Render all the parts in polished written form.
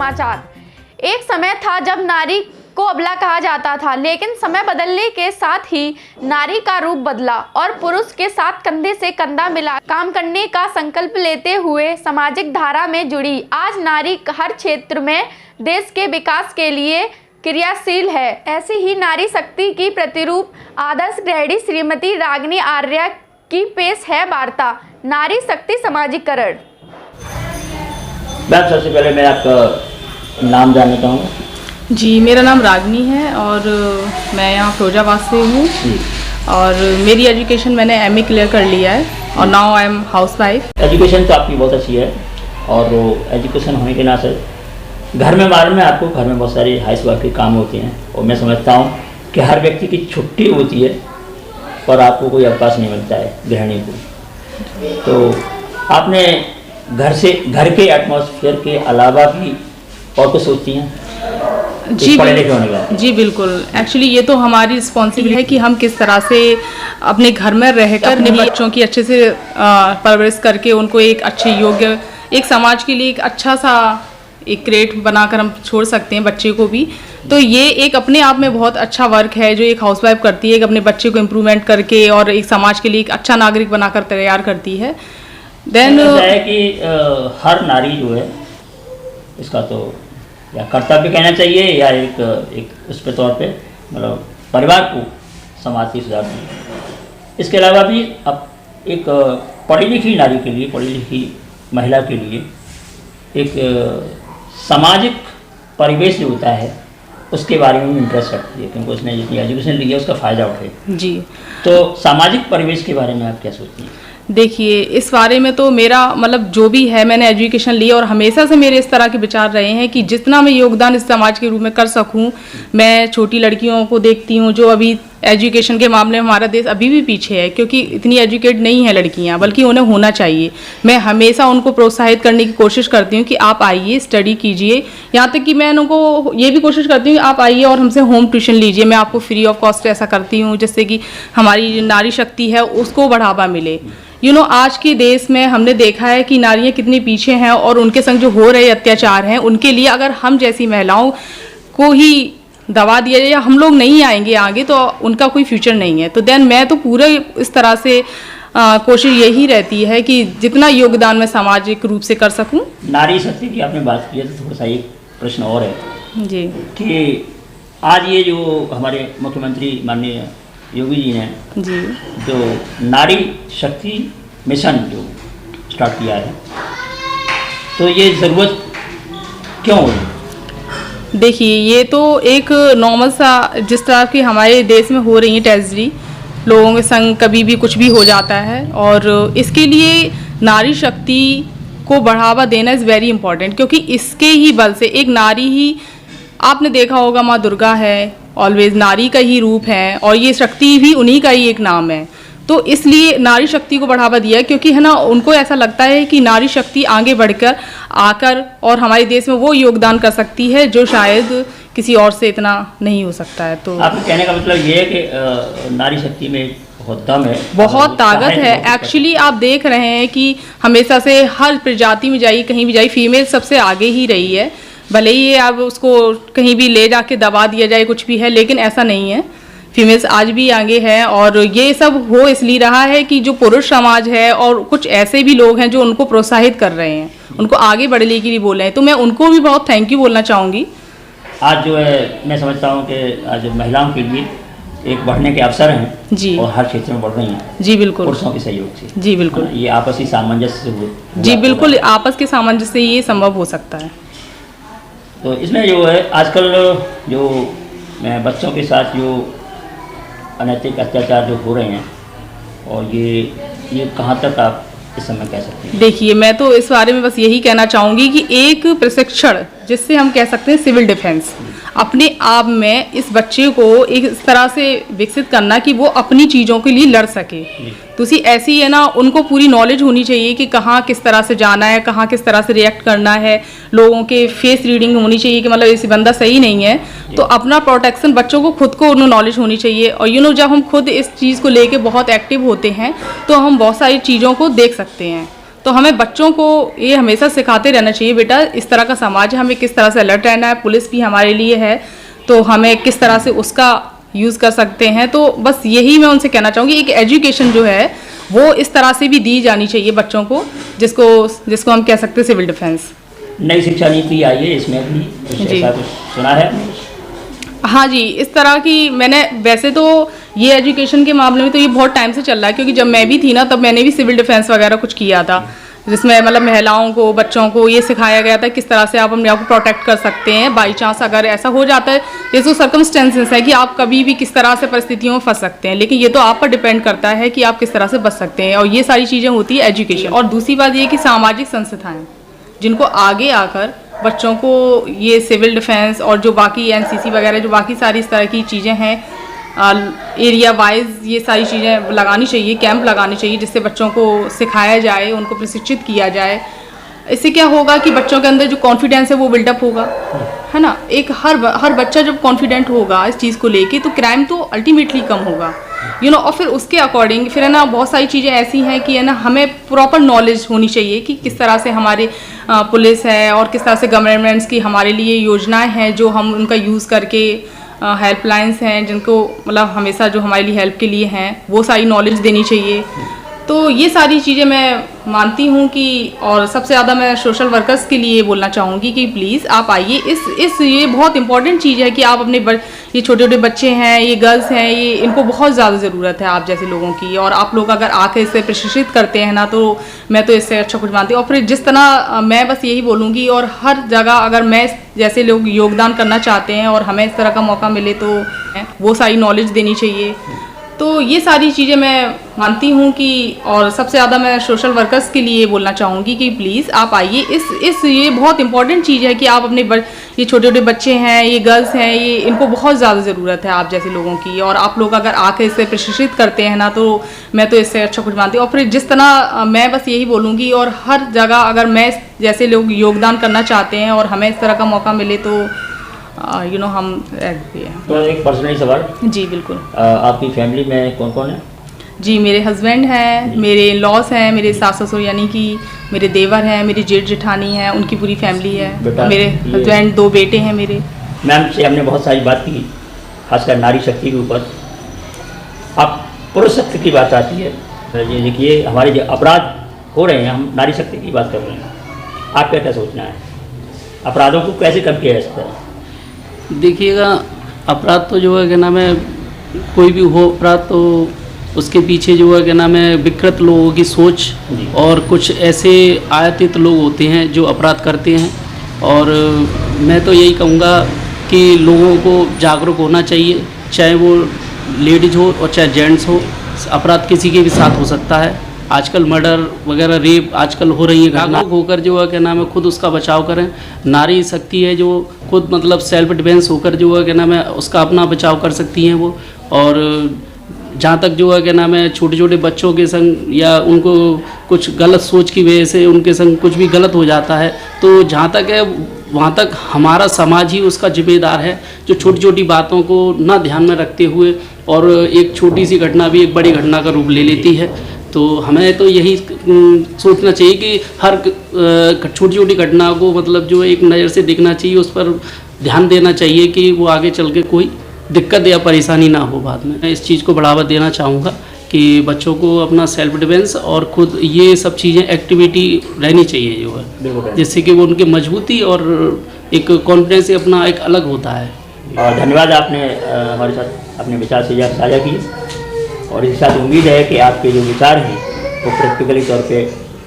समाचार। एक समय था जब नारी को अबला कहा जाता था, लेकिन समय बदलने के साथ ही नारी का रूप बदला और पुरुष के साथ कंधे से कंधा मिला काम करने का संकल्प लेते हुए सामाजिक धारा में जुड़ी। आज नारी हर क्षेत्र में देश के विकास के लिए क्रियाशील है। ऐसी ही नारी शक्ति की प्रतिरूप आदर्श गृहिणी श्रीमती रागिनी आर्या की पेश है वार्ता नारी शक्ति समाजीकरण। मैम, सबसे पहले मैं आपका नाम जानना चाहूँगा। जी, मेरा नाम रागिनी है और मैं यहाँ फिरोजाबाद से हूँ और मेरी एजुकेशन मैंने एमए क्लियर कर लिया है और now I am housewife. Education तो आपकी बहुत अच्छी है और एजुकेशन होने के नाते घर में मालूम है आपको, घर में बहुत सारी हाउसवाइफ के काम होते हैं और मैं समझता हूँ कि हर व्यक्ति की छुट्टी होती है पर आपको कोई अवकाश नहीं मिलता है गृहिणी को। तो आपने घर के एटमॉस्फेयर के अलावा भी और कुछ सोचती हैं? जी बिल्कुल। एक्चुअली ये तो हमारी रिस्पॉन्सिबिलिटी है कि हम किस तरह से अपने घर में रहकर अपने बच्चों की अच्छे से परवरिश करके उनको एक अच्छे योग्य एक समाज के लिए एक अच्छा सा एक क्रिएट बनाकर हम छोड़ सकते हैं बच्चे को भी। तो ये एक अपने आप में बहुत अच्छा वर्क है जो एक हाउसवाइफ करती है, एक अपने बच्चे को इम्प्रूवमेंट करके और एक समाज के लिए एक अच्छा नागरिक बनाकर तैयार करती है। देन है कि हर नारी जो है इसका तो या कर्तव्य कहना चाहिए या एक उस पे तौर पे मतलब परिवार को समाज की सुधारना। इसके अलावा भी अब एक पढ़ी लिखी नारी के लिए, पढ़ी लिखी महिला के लिए एक सामाजिक परिवेश जो होता है उसके बारे में इंटरेस्ट रखती है क्योंकि उसने जितनी एजुकेशन ली है उसका फ़ायदा उठे। जी, तो सामाजिक परिवेश के बारे में आप क्या सोचती हैं? देखिए, इस बारे में तो मेरा मतलब जो भी है मैंने एजुकेशन ली और हमेशा से मेरे इस तरह के विचार रहे हैं कि जितना मैं योगदान इस समाज के रूप में कर सकूं। मैं छोटी लड़कियों को देखती हूं जो अभी एजुकेशन के मामले में हमारा देश अभी भी पीछे है क्योंकि इतनी एजुकेट नहीं है लड़कियां, बल्कि उन्हें होना चाहिए। मैं हमेशा उनको प्रोत्साहित करने की कोशिश करती हूँ कि आप आइए, स्टडी कीजिए। यहाँ तक कि मैं उनको ये भी कोशिश करती हूँ कि आप आइए और हमसे होम ट्यूशन लीजिए। मैं आपको फ्री ऑफ कॉस्ट ऐसा करती हूँ जिससे कि हमारी नारी शक्ति है उसको बढ़ावा मिले। आज के देश में हमने देखा है कि नारियां कितनी पीछे हैं और उनके संग जो हो रहे अत्याचार हैं उनके लिए अगर हम जैसी महिलाओं को ही दबा दिया जाए या हम लोग नहीं आएंगे आगे तो उनका कोई फ्यूचर नहीं है। तो देन मैं तो पूरे इस तरह से कोशिश यही रहती है कि जितना योगदान मैं सामाजिक रूप से कर सकूं। नारी शक्ति की आपने बात की है तो थोड़ा सा एक प्रश्न और है जी कि आज ये जो हमारे मुख्यमंत्री माननीय योगी जी ने जी जो नारी शक्ति मिशन जो स्टार्ट किया है तो ये ज़रूरत क्यों हुई? देखिए, ये तो एक नॉर्मल सा जिस तरह की हमारे देश में हो रही है ट्रेजेडी, लोगों के संग कभी भी कुछ भी हो जाता है और इसके लिए नारी शक्ति को बढ़ावा देना इज़ वेरी इंपॉर्टेंट क्योंकि इसके ही बल से एक नारी ही, आपने देखा होगा माँ दुर्गा है, ऑलवेज नारी का ही रूप है और ये शक्ति भी उन्हीं का ही एक नाम है। तो इसलिए नारी शक्ति को बढ़ावा दिया क्योंकि है ना, उनको ऐसा लगता है कि नारी शक्ति आगे बढ़कर आकर और हमारे देश में वो योगदान कर सकती है जो शायद किसी और से इतना नहीं हो सकता है। तो आपके कहने का मतलब ये है कि नारी शक्ति में बहुत दम है, बहुत ताकत है। एक्चुअली आप देख रहे हैं कि हमेशा से हर प्रजाति में जाइए, कहीं भी जाइए, फीमेल सबसे आगे ही रही है। भले ही अब उसको कहीं भी ले जाके दबा दिया जाए कुछ भी है, लेकिन ऐसा नहीं है, फीमेल्स आज भी आगे हैं और ये सब हो इसलिए रहा है कि जो पुरुष समाज है और कुछ ऐसे भी लोग हैं जो उनको प्रोत्साहित कर रहे हैं, उनको आगे बढ़ने के लिए बोल रहे हैं। तो मैं उनको भी बहुत थैंक यू बोलना चाहूँगी। आज जो है मैं समझता हूँ कि आज महिलाओं के लिए एक बढ़ने के अवसर हैं जी और हर क्षेत्र में बढ़ रही हैं जी बिल्कुल, पुरुषों के सहयोग से। जी बिल्कुल, ये आपसी सामंजस्य से जी बिल्कुल, आपस के सामंजस्य से ये संभव हो सकता है। तो इसमें जो है आजकल जो बच्चों के साथ जो अनैतिक अत्याचार जो हो रहे हैं और ये कहाँ तक आप इस समय कह सकते हैं? देखिए, मैं तो इस बारे में बस यही कहना चाहूँगी कि एक प्रशिक्षण जिससे हम कह सकते हैं सिविल डिफेंस, अपने आप में इस बच्चे को एक इस तरह से विकसित करना कि वो अपनी चीज़ों के लिए लड़ सके। दूसरी ऐसी है ना, उनको पूरी नॉलेज होनी चाहिए कि कहाँ किस तरह से जाना है, कहाँ किस तरह से रिएक्ट करना है। लोगों के फेस रीडिंग होनी चाहिए कि मतलब इस बंदा सही नहीं है, तो अपना प्रोटेक्शन बच्चों को खुद को नॉलेज होनी चाहिए। और जब हम खुद इस चीज़ को लेके बहुत एक्टिव होते हैं तो हम बहुत सारी चीज़ों को देख सकते हैं। तो हमें बच्चों को ये हमेशा सिखाते रहना चाहिए, बेटा इस तरह का समाज है, हमें किस तरह से अलर्ट रहना है, पुलिस भी हमारे लिए है तो हमें किस तरह से उसका यूज़ कर सकते हैं। तो बस यही मैं उनसे कहना चाहूँगी, एक एजुकेशन जो है वो इस तरह से भी दी जानी चाहिए बच्चों को, जिसको हम कह सकते हैं सिविल डिफेंस। नई शिक्षा नीति आई है, इसमें भी कुछ जी। ऐसा कुछ सुना है? हाँ जी, इस तरह की मैंने वैसे तो ये एजुकेशन के मामले में तो ये बहुत टाइम से चल रहा है, क्योंकि जब मैं भी थी ना तब मैंने भी सिविल डिफेंस वगैरह कुछ किया था, जिसमें मतलब महिलाओं को, बच्चों को ये सिखाया गया था किस तरह से आप अपने आप को प्रोटेक्ट कर सकते हैं बाई चांस अगर ऐसा हो जाता है। ये जो सर्कमस्टेंसेस है कि आप कभी भी किस तरह से परिस्थितियों में फंस सकते हैं, लेकिन ये तो आप पर डिपेंड करता है कि आप किस तरह से बच सकते हैं, और ये सारी चीज़ें होती है एजुकेशन। और दूसरी बात ये कि सामाजिक संस्थाएँ जिनको आगे आकर बच्चों को ये सिविल डिफेंस और जो बाकी एनसीसी वगैरह जो बाकी सारी इस तरह की चीज़ें हैं, एरिया वाइज ये सारी चीज़ें लगानी चाहिए, कैंप लगाने चाहिए, जिससे बच्चों को सिखाया जाए, उनको प्रशिक्षित किया जाए। इससे क्या होगा कि बच्चों के अंदर जो कॉन्फिडेंस है वो बिल्डअप होगा, है ना। एक हर बच्चा जब कॉन्फिडेंट होगा इस चीज़ को लेके तो क्राइम तो अल्टीमेटली कम होगा, और फिर उसके अकॉर्डिंग फिर है ना बहुत सारी चीज़ें ऐसी हैं कि है ना हमें प्रॉपर नॉलेज होनी चाहिए कि किस तरह से हमारे पुलिस है और किस तरह से गवर्नमेंट्स की हमारे लिए योजनाएं हैं जो हम उनका यूज़ करके, हेल्पलाइंस हैं जिनको मतलब हमेशा जो हमारे लिए हेल्प के लिए हैं, वो सारी नॉलेज देनी चाहिए। तो ये सारी चीज़ें मैं मानती हूँ कि, और सबसे ज़्यादा मैं सोशल वर्कर्स के लिए बोलना चाहूँगी कि प्लीज़ आप आइए, ये बहुत इंपॉर्टेंट चीज़ है कि आप अपने ये छोटे छोटे बच्चे हैं, ये गर्ल्स हैं, ये इनको बहुत ज़्यादा ज़रूरत है आप जैसे लोगों की, और आप लोग अगर आके इससे प्रशिक्षित करते हैं ना तो मैं तो इससे अच्छा कुछ मानती हूँ। और फिर जिस तरह मैं बस यही बोलूँगी, और हर जगह अगर मैं जैसे लोग योगदान करना चाहते हैं और हमें इस तरह का मौका मिले तो वो सारी नॉलेज देनी चाहिए। तो ये सारी चीज़ें मैं मानती हूँ कि, और सबसे ज़्यादा मैं सोशल वर्कर्स के लिए बोलना चाहूँगी कि प्लीज़ आप आइए, ये बहुत इंपॉर्टेंट चीज़ है कि आप अपने ये छोटे छोटे बच्चे हैं, ये गर्ल्स हैं, ये इनको बहुत ज़्यादा ज़रूरत है आप जैसे लोगों की, और आप लोग अगर आके इससे प्रशिक्षित करते हैं ना तो मैं तो इससे अच्छा कुछ मानती हूँ। और फिर जिस तरह मैं बस यही बोलूँगी, और हर जगह अगर मैं जैसे लोग योगदान करना चाहते हैं और हमें इस तरह का मौका मिले तो हम एग्री हैं। तो एक पर्सनली सवाल। जी बिल्कुल। आपकी फैमिली में कौन कौन है? जी मेरे हस्बैंड हैं, मेरे लॉस हैं, मेरे सास ससुर यानी कि मेरे देवर हैं, मेरी जेठ जेठानी हैं, उनकी पूरी फैमिली है, मेरे हस्बैंड, 2 बेटे हैं मेरे। मैम से हमने बहुत सारी बात की, खासकर नारी शक्ति के ऊपर। अब पुरुष शक्ति की बात आती है, ये देखिए हमारे जो अपराध हो रहे हैं, हम नारी शक्ति की बात कर रहे हैं, आपका क्या सोचना है? अपराधों को कैसे कम किया जा सकता है? देखिएगा, अपराध तो जो है क्या नाम है, कोई भी हो अपराध तो उसके पीछे जो है क्या नाम है विकृत लोगों की सोच और कुछ ऐसे आयातित लोग होते हैं जो अपराध करते हैं। और मैं तो यही कहूँगा कि लोगों को जागरूक होना चाहिए, चाहे वो लेडीज हो और चाहे जेंट्स हो, अपराध किसी के भी साथ हो सकता है। आजकल मर्डर वगैरह, रेप आजकल हो रही है, जागरूक होकर जो है क्या नाम है खुद उसका बचाव करें। नारी शक्ति है जो खुद मतलब सेल्फ डिफेंस होकर जो है क्या नाम है उसका अपना बचाव कर सकती हैं वो। और जहाँ तक जो है क्या नाम है छोटे छोटे बच्चों के संग या उनको कुछ गलत सोच की वजह से उनके संग कुछ भी गलत हो जाता है, तो जहाँ तक है वहाँ तक हमारा समाज ही उसका जिम्मेदार है, जो छोटी छोटी बातों को ना ध्यान में रखते हुए और एक छोटी सी घटना भी एक बड़ी घटना का रूप ले लेती है। तो हमें तो यही सोचना चाहिए कि हर छोटी छोटी घटना को मतलब जो एक नज़र से देखना चाहिए, उस पर ध्यान देना चाहिए कि वो आगे चल के कोई दिक्कत या परेशानी ना हो बाद में। मैं इस चीज़ को बढ़ावा देना चाहूँगा कि बच्चों को अपना सेल्फ डिफेंस और खुद ये सब चीज़ें एक्टिविटी रहनी चाहिए जो है, जिससे कि वो उनकी मजबूती और एक कॉन्फिडेंस अपना एक अलग होता है। धन्यवाद, आपने हमारे साथ अपने विचार साझा किए, और इसके साथ उम्मीद है कि आपके जो विचार हैं वो प्रैक्टिकली तौर पे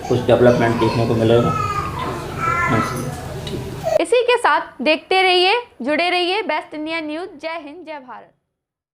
कुछ डेवलपमेंट देखने को मिलेगा। इसी के साथ देखते रहिए, जुड़े रहिए बेस्ट इंडिया न्यूज़। जय हिंद, जय भारत।